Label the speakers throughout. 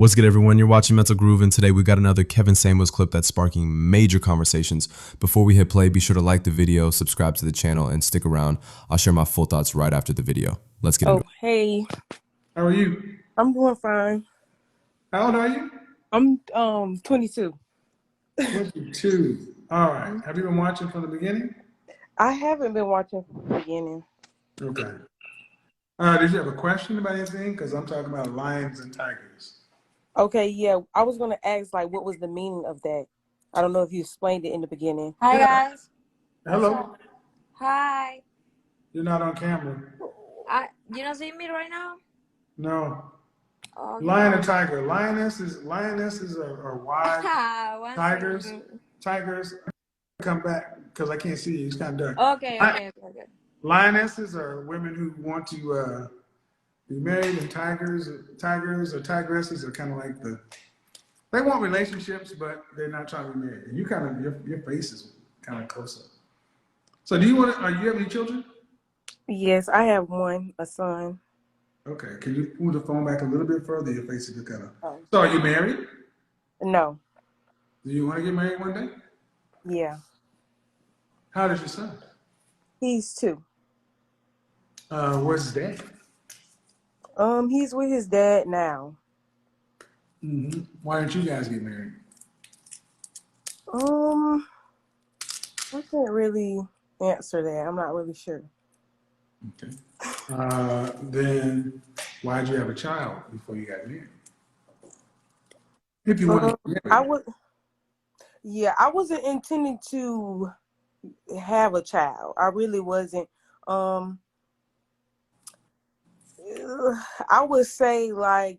Speaker 1: What's good, everyone? You're watching Mental Groove, and today we got another Kevin Samuels clip that's sparking major conversations. Before we hit play, be sure to like the video, subscribe to the channel, and stick around. I'll share my full thoughts right after the video. Let's get into it.
Speaker 2: Hey,
Speaker 3: How are you?
Speaker 2: I'm doing fine.
Speaker 3: How old are you?
Speaker 2: I'm 22.
Speaker 3: 22. All right. Have you been watching from the beginning?
Speaker 2: I haven't been watching from the beginning.
Speaker 3: Okay. Did you have a question about anything? Because I'm talking about lions and tigers.
Speaker 2: Okay, yeah, I was gonna ask like what was the meaning of that. I don't know if you explained it in the beginning.
Speaker 4: Hi
Speaker 3: Yeah.
Speaker 4: guys. What's
Speaker 3: Hello.
Speaker 4: up? Hi.
Speaker 3: You're not on camera.
Speaker 4: You not seeing me right now?
Speaker 3: No.
Speaker 4: Okay.
Speaker 3: Lion and tiger. Lionesses are wide.
Speaker 4: One
Speaker 3: Tigers.
Speaker 4: second.
Speaker 3: Tigers. Come back because I can't see you. It's kind of dark.
Speaker 4: Okay.
Speaker 3: Lionesses are women who want to be married, and tigers or tigresses are kind of like they want relationships, but they're not trying to be married. And you kind of your face is kind of close up. So do you want to? Are you have any children?
Speaker 2: Yes, I have one, a son.
Speaker 3: Okay. Can you move the phone back a little bit further? Your face is kind of.
Speaker 2: Oh.
Speaker 3: So are you married?
Speaker 2: No.
Speaker 3: Do you want to get married one day?
Speaker 2: Yeah.
Speaker 3: How does your son?
Speaker 2: He's 2.
Speaker 3: Where's his dad?
Speaker 2: He's with his dad now.
Speaker 3: Mm-hmm. Why don't you guys get married?
Speaker 2: I can't really answer that. I'm not really sure.
Speaker 3: Okay. Then why did you have a child before you got married? If you want to get married.
Speaker 2: I wasn't intending to have a child. I really wasn't. I would say like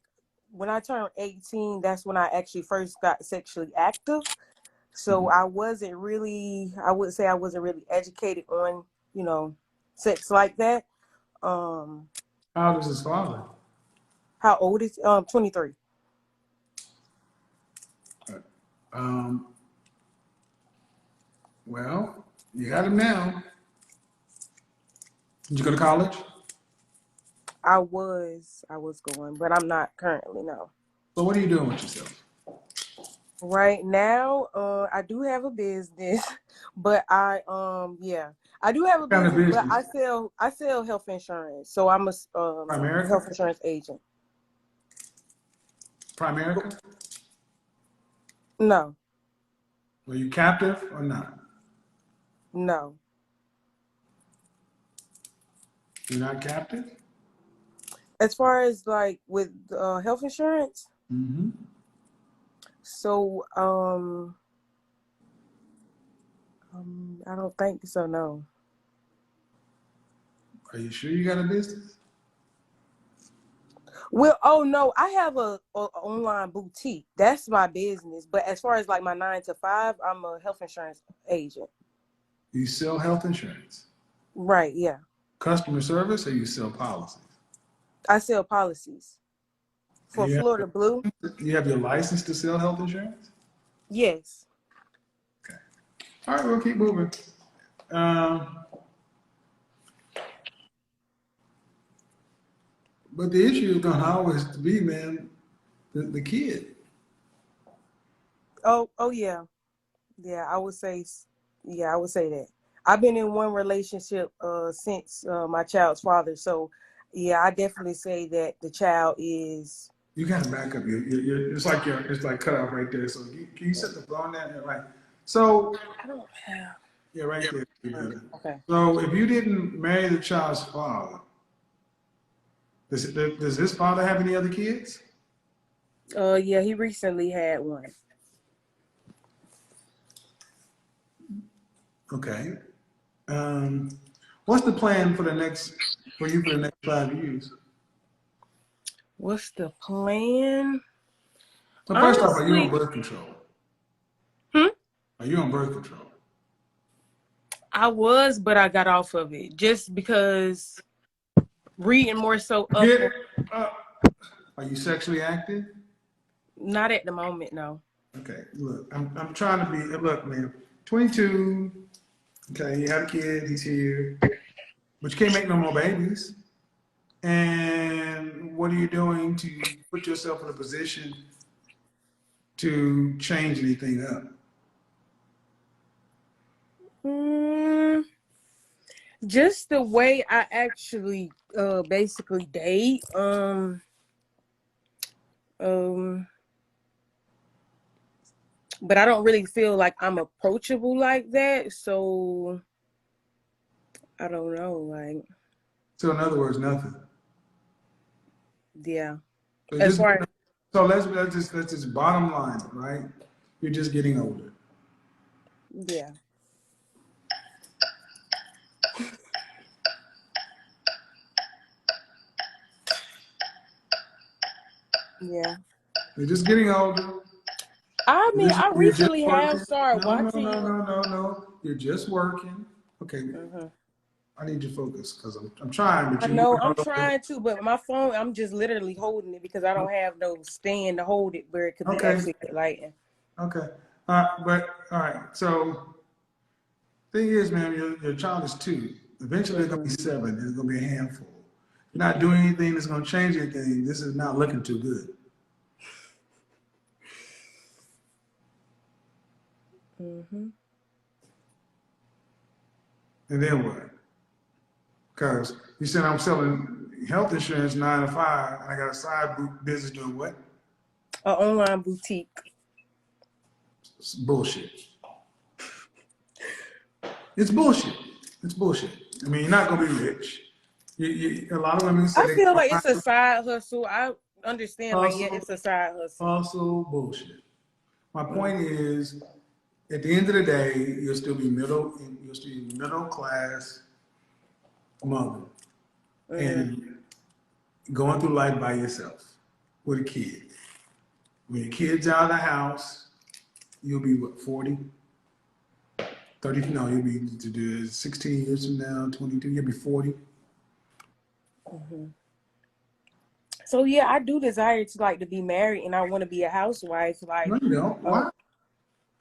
Speaker 2: when I turned 18, that's when I actually first got sexually active. So I wasn't really, I would say I wasn't really educated on, sex like that.
Speaker 3: How old is his father?
Speaker 2: How old is 23.
Speaker 3: Well, you got him now. Did you go to college?
Speaker 2: I was going, but I'm not currently, no.
Speaker 3: So what are you doing with yourself?
Speaker 2: Right now, I do have a business, but I do have a
Speaker 3: What kind of
Speaker 2: business, but
Speaker 3: business?
Speaker 2: I sell health insurance. So I'm a
Speaker 3: Primerica?
Speaker 2: health insurance agent.
Speaker 3: Primerica?
Speaker 2: No,
Speaker 3: Are you captive or not?
Speaker 2: no.
Speaker 3: You're not captive?
Speaker 2: As far as like with health insurance,
Speaker 3: Mm-hmm.
Speaker 2: so I don't think so. No.
Speaker 3: Are you sure you got a business?
Speaker 2: Well, oh no, I have a online boutique. That's my business. But as far as like my 9 to 5, I'm a health insurance agent.
Speaker 3: You sell health insurance?
Speaker 2: Right. Yeah.
Speaker 3: Customer service, or you sell policies?
Speaker 2: I sell policies for Florida Blue.
Speaker 3: You have your license to sell health insurance?
Speaker 2: Yes.
Speaker 3: Okay. All right, we'll keep moving. But the issue is going to always be, man, the kid.
Speaker 2: Oh yeah. Yeah, I would say that. I've been in one relationship since my child's father. So yeah, I definitely say that the child is.
Speaker 3: You got to back up. It's like cut off right there. So can you set the phone down there? Right. So
Speaker 2: I don't have.
Speaker 3: yeah, right there.
Speaker 2: Okay.
Speaker 3: So if you didn't marry the child's father, does his father have any other kids?
Speaker 2: Yeah, he recently had one.
Speaker 3: Okay. What's the plan for you for the next 5 years?
Speaker 2: What's the plan?
Speaker 3: So first off, are you
Speaker 2: Honestly,
Speaker 3: on birth control?
Speaker 2: hmm?
Speaker 3: Are you on birth control?
Speaker 2: I was, but I got off of it just because reading more so up.
Speaker 3: Are you sexually active?
Speaker 2: Not at the moment, no.
Speaker 3: Okay, look, I'm trying to be. Look, man, 22. Okay, you had a kid. He's here, but you can't make no more babies. And what are you doing to put yourself in a position to change anything up?
Speaker 2: Just the way I actually basically date. But I don't really feel like I'm approachable like that. So I don't know. Like,
Speaker 3: So in other words, nothing.
Speaker 2: yeah.
Speaker 3: So
Speaker 2: As far as
Speaker 3: let's just bottom line, right? You're just getting older.
Speaker 2: yeah. Yeah.
Speaker 3: You're just getting older.
Speaker 2: I mean, I
Speaker 3: You're just
Speaker 2: recently have
Speaker 3: working.
Speaker 2: started
Speaker 3: No, no,
Speaker 2: watching.
Speaker 3: no, no, no, no. You're just working. Okay,
Speaker 2: Mhm.
Speaker 3: I need your focus because I'm trying, but
Speaker 2: I
Speaker 3: you're moving
Speaker 2: know
Speaker 3: all
Speaker 2: I'm
Speaker 3: over.
Speaker 2: trying to, but my phone, I'm just literally holding it because I don't have no stand to hold it where it could be
Speaker 3: Okay,
Speaker 2: actually lighting.
Speaker 3: okay. But all right. So thing is, man, your child is 2. Eventually, they're gonna be 7. It's gonna be a handful. If you're not doing anything that's gonna change anything, this is not looking too good.
Speaker 2: Mm-hmm.
Speaker 3: And then what? Because you said I'm selling health insurance 9 to 5, and I got a side business doing what?
Speaker 2: An online boutique.
Speaker 3: It's bullshit. It's bullshit. It's bullshit. I mean, you're not gonna be rich. A lot of women say
Speaker 2: I
Speaker 3: they
Speaker 2: feel like it's a side hustle. I understand, like, yeah,
Speaker 3: hustle,
Speaker 2: it's a side hustle.
Speaker 3: hustle, bullshit. My
Speaker 2: Mm-hmm.
Speaker 3: point is, at the end of the day, you'll still be middle class mother,
Speaker 2: Mm-hmm.
Speaker 3: and going through life by yourself with a kid. When your kid's out of the house, you'll be what, 40? 30, no, you'll be to do 16 years from now, 22, you'll be 40.
Speaker 2: Mm-hmm. So yeah, I do desire to like to be married, and I want to be a housewife.
Speaker 3: No,
Speaker 2: Like,
Speaker 3: you don't.
Speaker 2: uh,
Speaker 3: Why?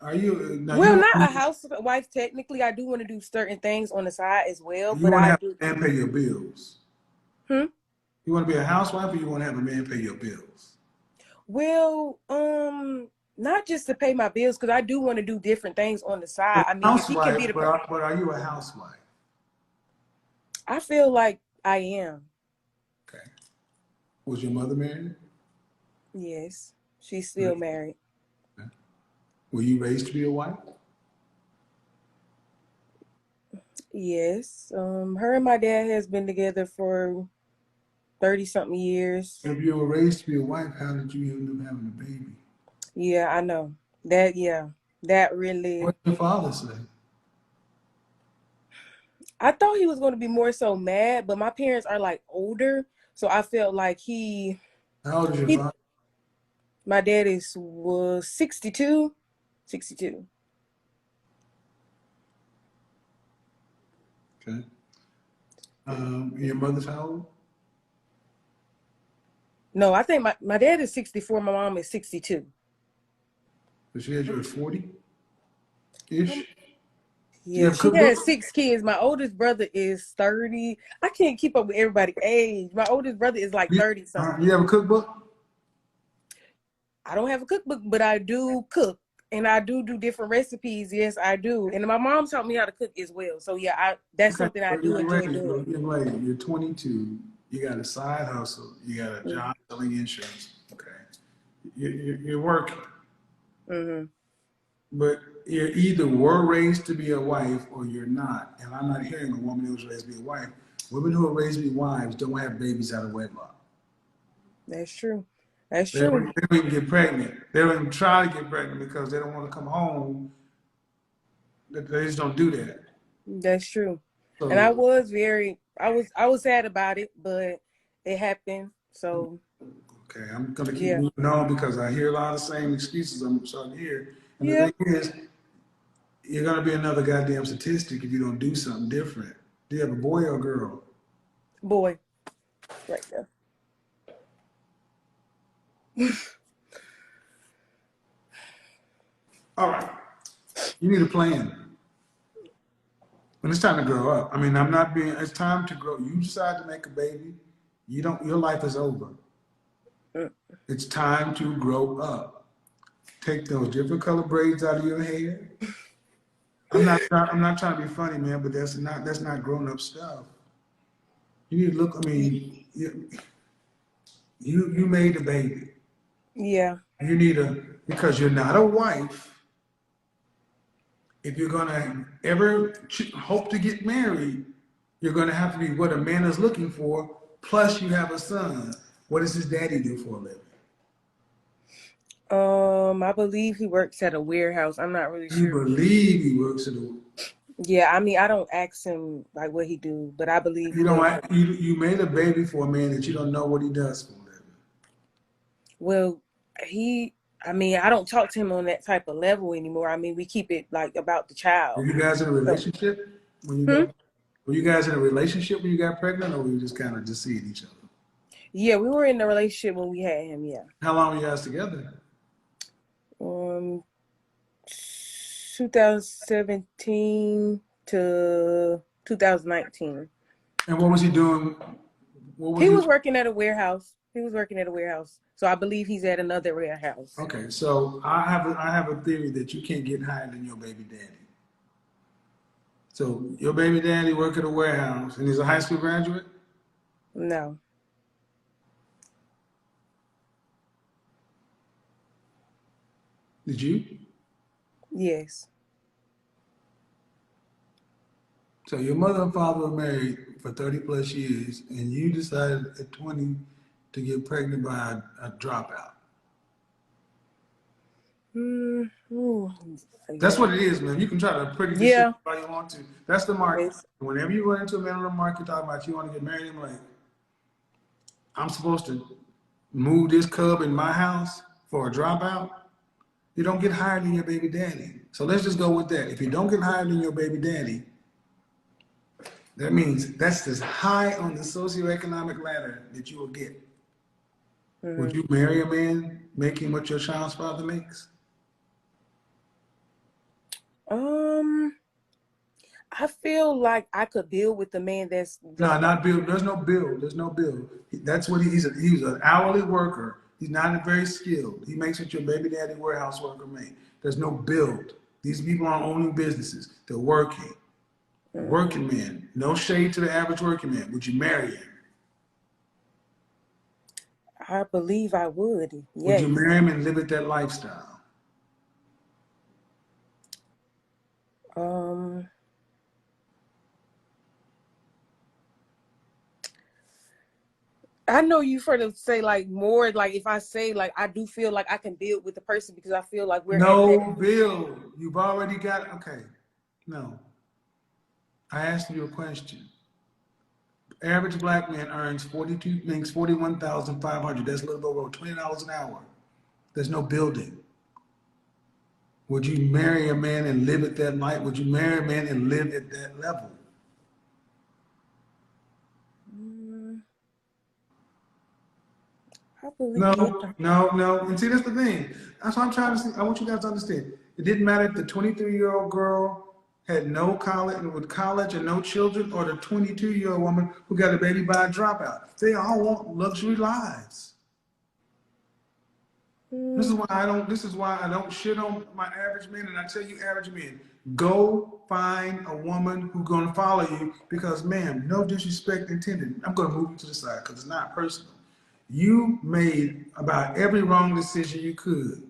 Speaker 3: Are you, now
Speaker 2: well,
Speaker 3: you
Speaker 2: not a
Speaker 3: want,
Speaker 2: housewife technically. I do want to do certain things on the side as well,
Speaker 3: you
Speaker 2: but
Speaker 3: want to
Speaker 2: I
Speaker 3: have
Speaker 2: do.
Speaker 3: a man pay your bills.
Speaker 2: Hmm?
Speaker 3: You want to be a housewife or you want to have a man pay your bills?
Speaker 2: Well, not just to pay my bills, because I do want to do different things on the side.
Speaker 3: But
Speaker 2: I mean, if he can be
Speaker 3: housewife,
Speaker 2: the,
Speaker 3: but are you a housewife?
Speaker 2: I feel like I am.
Speaker 3: Okay. Was your mother married?
Speaker 2: Yes, she's still
Speaker 3: Okay.
Speaker 2: married.
Speaker 3: Were you raised to be a wife?
Speaker 2: Yes. Her and my dad has been together for 30 something years.
Speaker 3: If you were raised to be a wife, how did you end up having a baby?
Speaker 2: Yeah, I know. That, yeah. That really,
Speaker 3: What did your father say?
Speaker 2: I thought he was going to be more so mad, but my parents are like older, so I felt like
Speaker 3: How old is your
Speaker 2: he
Speaker 3: father?
Speaker 2: my dad was 62. 62.
Speaker 3: Okay. Your mother's how old?
Speaker 2: No, I think my dad is 64, my mom is 62.
Speaker 3: So she had you at 40-ish?
Speaker 2: Um,
Speaker 3: Do you
Speaker 2: yeah,
Speaker 3: have a
Speaker 2: she
Speaker 3: cookbook?
Speaker 2: has 6 kids. My oldest brother is 30. I can't keep up with everybody's age. My oldest brother is like 30 something.
Speaker 3: You have a cookbook?
Speaker 2: I don't have a cookbook, but I do cook. And I do different recipes. Yes, I do. And my mom taught me how to cook as well. So yeah, that's
Speaker 3: Okay.
Speaker 2: something I
Speaker 3: But
Speaker 2: do
Speaker 3: young
Speaker 2: enjoy
Speaker 3: lady,
Speaker 2: doing.
Speaker 3: young lady, you're 22. You got a side hustle. You got a job selling insurance. Okay. You're working.
Speaker 2: Mm-hmm.
Speaker 3: But you either were raised to be a wife or you're not. And I'm not hearing a woman who was raised to be a wife. Women who are raised to be wives don't have babies out of wedlock.
Speaker 2: That's true. That's
Speaker 3: They don't,
Speaker 2: true.
Speaker 3: they don't even get pregnant. They don't even try to get pregnant because they don't want to come home. They just don't do that.
Speaker 2: That's true. And
Speaker 3: So,
Speaker 2: I was sad about it, but it happened. So
Speaker 3: okay, I'm going to keep
Speaker 2: yeah.
Speaker 3: moving on because I hear a lot of the same excuses I'm starting to hear. And the
Speaker 2: Yeah.
Speaker 3: thing is, you're going to be another goddamn statistic if you don't do something different. Do you have a boy or a girl?
Speaker 2: Boy, right there.
Speaker 3: All right. You need a plan. When it's time to grow up. I mean, I'm not being, it's time to grow. You decide to make a baby, Your life is over. It's time to grow up. Take those different color braids out of your hair. I'm not trying to be funny, man, but that's not grown up stuff. You need to look. I mean, you made a baby.
Speaker 2: Yeah.
Speaker 3: You need because you're not a wife. If you're gonna ever hope to get married, you're gonna have to be what a man is looking for. Plus, you have a son. What does his daddy do for a living?
Speaker 2: I believe he works at a warehouse. I'm not really
Speaker 3: You
Speaker 2: sure.
Speaker 3: believe he works at a.
Speaker 2: Yeah, I mean, I don't ask him like what he do, but I believe
Speaker 3: You
Speaker 2: he works.
Speaker 3: don't. You made a baby for a man that you don't know what he does for a living.
Speaker 2: Well, I mean, I don't talk to him on that type of level anymore. I mean, we keep it like about the
Speaker 3: Were
Speaker 2: child.
Speaker 3: you guys in a relationship when you got? Were you guys in a relationship when you got pregnant, or were you just kind of just seeing each other?
Speaker 2: Yeah, we were in a relationship when we had him. Yeah.
Speaker 3: How long were you guys together?
Speaker 2: 2017 to 2019.
Speaker 3: And what was he doing?
Speaker 2: He was working at a warehouse. So I believe he's at another warehouse.
Speaker 3: Okay, so I have a theory that you can't get higher than your baby daddy. So your baby daddy work at a warehouse, and he's a high school graduate?
Speaker 2: No.
Speaker 3: Did you?
Speaker 2: Yes.
Speaker 3: So your mother and father were married for 30 plus years, and you decided at 20 to get pregnant by a dropout. That's what it is, man. You can try to pretty this shit all you want to. That's the market.
Speaker 2: Yes.
Speaker 3: Whenever you run into a man on the market talking about you want to get married, I'm like, I'm supposed to move this cub in my house for a dropout? You don't get higher than your baby daddy. So let's just go with that. If you don't get higher than your baby daddy, that means that's as high on the socioeconomic ladder that you will get. Would you marry a man making what your child's father makes?
Speaker 2: I feel like I could build with the man that's
Speaker 3: No, not build. There's no build. There's no build. That's what he's an hourly worker. He's not very skilled. He makes what your baby daddy warehouse worker make. There's no build. These people are owning businesses. They're working. Working men. No shade to the average working man. Would you marry him?
Speaker 2: I believe I would. Yes.
Speaker 3: Would you marry him and live at that lifestyle?
Speaker 2: I know you've heard of say like more like if I say like I do feel like I can build with the person because I feel like we're
Speaker 3: no build. You've already got okay. No. I asked you a question. Average black man makes 41,500. That's a little over $20 an hour. There's no building. Would you marry a man and live at that life? Would you marry a man and live at that level? No. And see, that's the thing. That's what I'm trying to see. I want you guys to understand. It didn't matter if the 23-year-old girl had no college and no children, or the 22-year-old woman who got a baby by a dropout. They all want luxury lives. This is why I don't shit on my average men, and I tell you, average men, go find a woman who's gonna follow you because, ma'am, no disrespect intended. I'm gonna move you to the side because it's not personal. You made about every wrong decision you could.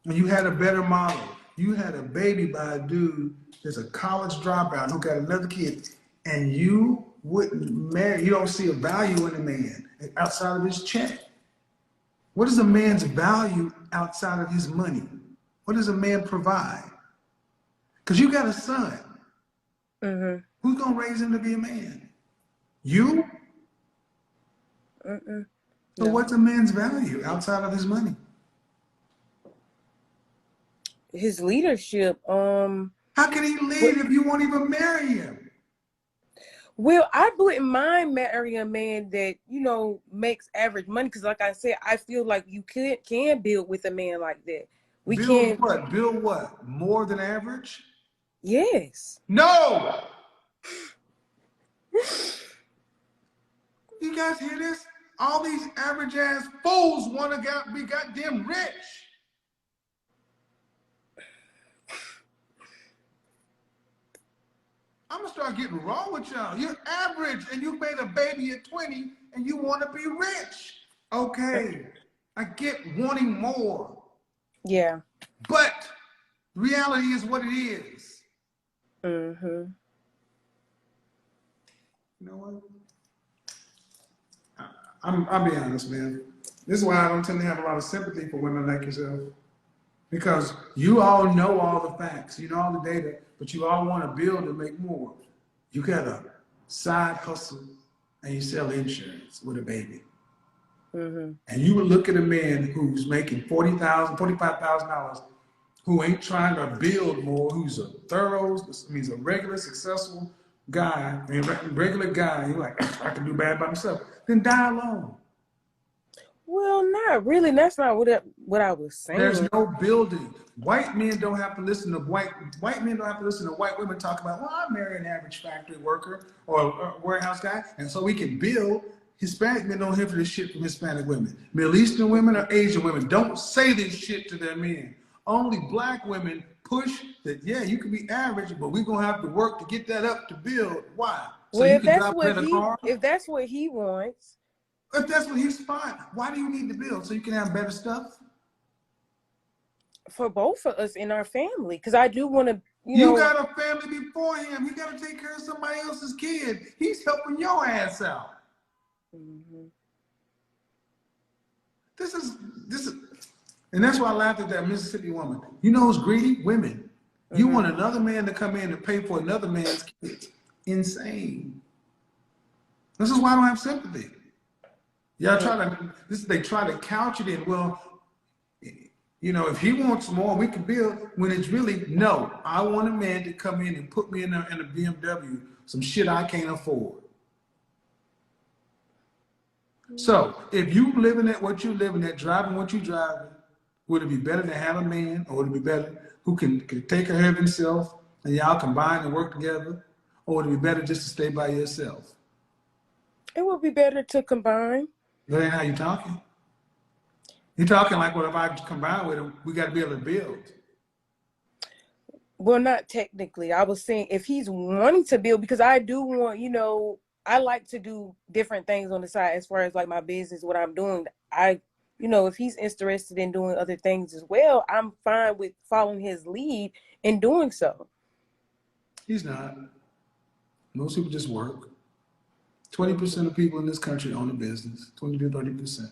Speaker 3: And you had a better model. You had a baby by a dude that's a college dropout who got another kid. And you wouldn't marry. You don't see a value in a man outside of his check. What is a man's value outside of his money? What does a man provide? Because you got a son. Who's going to raise him to be a man? You? So what's a man's value outside of his money?
Speaker 2: His leadership.
Speaker 3: How can he lead if you won't even marry him?
Speaker 2: Well, I wouldn't mind marrying a man that, makes average money. Because like I said, I feel like you can build with a man like that.
Speaker 3: Build what? Build what? More than average?
Speaker 2: Yes.
Speaker 3: No! You guys hear this? All these average ass fools want to be goddamn rich. I'm gonna start getting wrong with y'all. You're average and you made a baby at 20 and you want to be rich. Okay, I get wanting more.
Speaker 2: Yeah.
Speaker 3: But reality is what it is.
Speaker 2: Mm-hmm.
Speaker 3: You know what? I'll be honest, man. This is why I don't tend to have a lot of sympathy for women like yourself. Because you all know all the facts, you know all the data, but you all want to build and make more. You got a side hustle and you sell insurance with a baby.
Speaker 2: Mm-hmm.
Speaker 3: And you would look at a man who's making $40,000, $45,000, who ain't trying to build more, who's a he's a regular, successful guy, regular guy, you're like, I can do bad by myself. Then die alone.
Speaker 2: Well, not really. That's not what I was saying.
Speaker 3: There's no building. White men don't have to listen to white men don't have to listen to white women talk about, well, I marry an average factory worker or a warehouse guy, and so we can build. Hispanic men don't hear for this shit from Hispanic women. Middle Eastern women or Asian women don't say this shit to their men. Only black women push that, yeah, you can be average, but we're gonna have to work to get that up to build. Why? So
Speaker 2: well,
Speaker 3: you
Speaker 2: if
Speaker 3: can drive a car?
Speaker 2: if that's what he wants.
Speaker 3: If that's what he's fine, why do you need to build? So you can have better stuff?
Speaker 2: For both of us in our family, because I do want to,
Speaker 3: you got a family before him. You got to take care of somebody else's kid. He's helping your ass out.
Speaker 2: Mm-hmm.
Speaker 3: This is, and that's why I laughed at that Mississippi woman. You know who's greedy? Women. Mm-hmm. You want another man to come in and pay for another man's kids. Insane. This is why I don't have sympathy. Y'all they try to couch it in, well, you know, if he wants more, we can build, when it's really, no, I want a man to come in and put me in a BMW, some shit I can't afford. So if you living at what you living at, driving what you driving, would it be better to have a man, or would it be better who can take care of himself and y'all combine and work together? Or would it be better just to stay by yourself?
Speaker 2: It would be better to combine.
Speaker 3: That ain't how you talking. You're talking like, well, if I combine with him, we got to be able to build.
Speaker 2: Well, not technically. I was saying if he's wanting to build, because I do want, I like to do different things on the side as far as like my business, what I'm doing. If he's interested in doing other things as well, I'm fine with following his lead and doing so. He's
Speaker 3: not. Most people just work. 20% of people in this country own a business, 20 to 30%.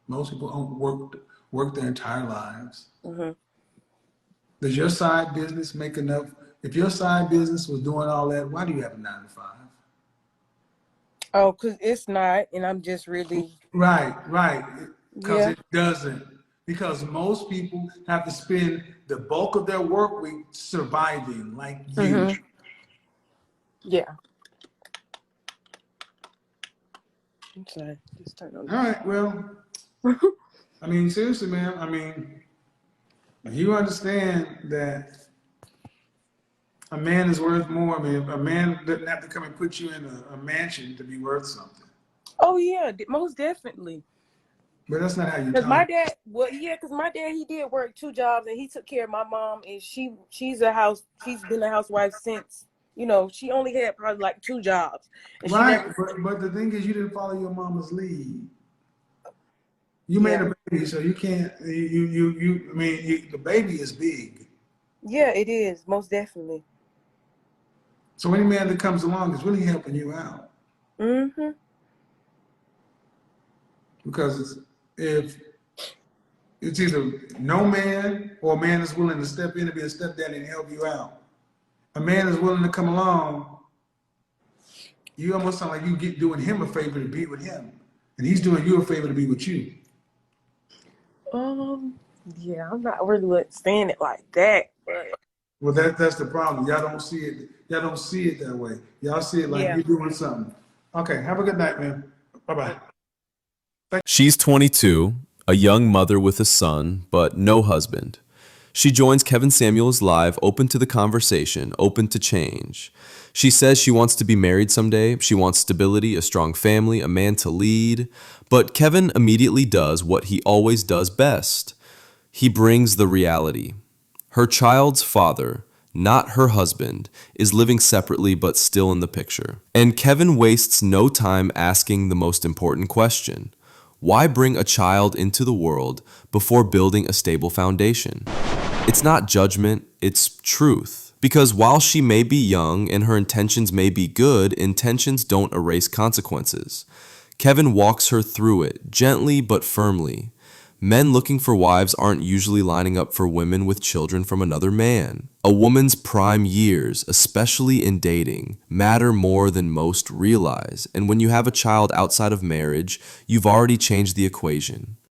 Speaker 3: Most people work their entire lives. Mm-hmm. Does your side business make enough? If your side business was doing all that, why do you have a 9 to 5?
Speaker 2: Oh, because it's not, and I'm just really...
Speaker 3: Right. Because it doesn't. Because most people have to spend the bulk of their work week surviving, like you. Mm-hmm.
Speaker 2: Yeah. I'm sorry. Just turn on.
Speaker 3: All right, well, I mean, seriously, man, I mean, you understand that a man is worth more. I mean, a man doesn't have to come and put you in a mansion to be worth something.
Speaker 2: Oh, yeah, most definitely.
Speaker 3: But that's not how you talk.
Speaker 2: Because my dad, he did work 2 jobs, and he took care of my mom, and she's been a housewife since, she only had probably like 2 jobs.
Speaker 3: Right, but the thing is, you didn't follow your mama's lead. You made a baby, so you can't. The baby is big.
Speaker 2: Yeah, it is, most definitely.
Speaker 3: So any man that comes along is really helping you out.
Speaker 2: Mm-hmm.
Speaker 3: Because if it's either no man or a man is willing to step in and be a stepdaddy and help you out. A man is willing to come along. You almost sound like you doing him a favor to be with him, and he's doing you a favor to be with you.
Speaker 2: Yeah, I'm not really saying it like that, but
Speaker 3: well, that's the problem. Y'all don't see it. Y'all don't see it that way. Y'all see it like you're doing something. Okay, have a good night, man. Bye-bye.
Speaker 1: She's 22, a young mother with a son, but no husband. She joins Kevin Samuels live, open to the conversation, open to change. She says she wants to be married someday. She wants stability, a strong family, a man to lead. But Kevin immediately does what he always does best. He brings the reality. Her child's father, not her husband, is living separately but still in the picture. And Kevin wastes no time asking the most important question. Why bring a child into the world before building a stable foundation? It's not judgment, it's truth. Because while she may be young and her intentions may be good, intentions don't erase consequences. Kevin walks her through it, gently but firmly. Men looking for wives aren't usually lining up for women with children from another man. A woman's prime years, especially in dating, matter more than most realize. And when you have a child outside of marriage, you've already changed the equation.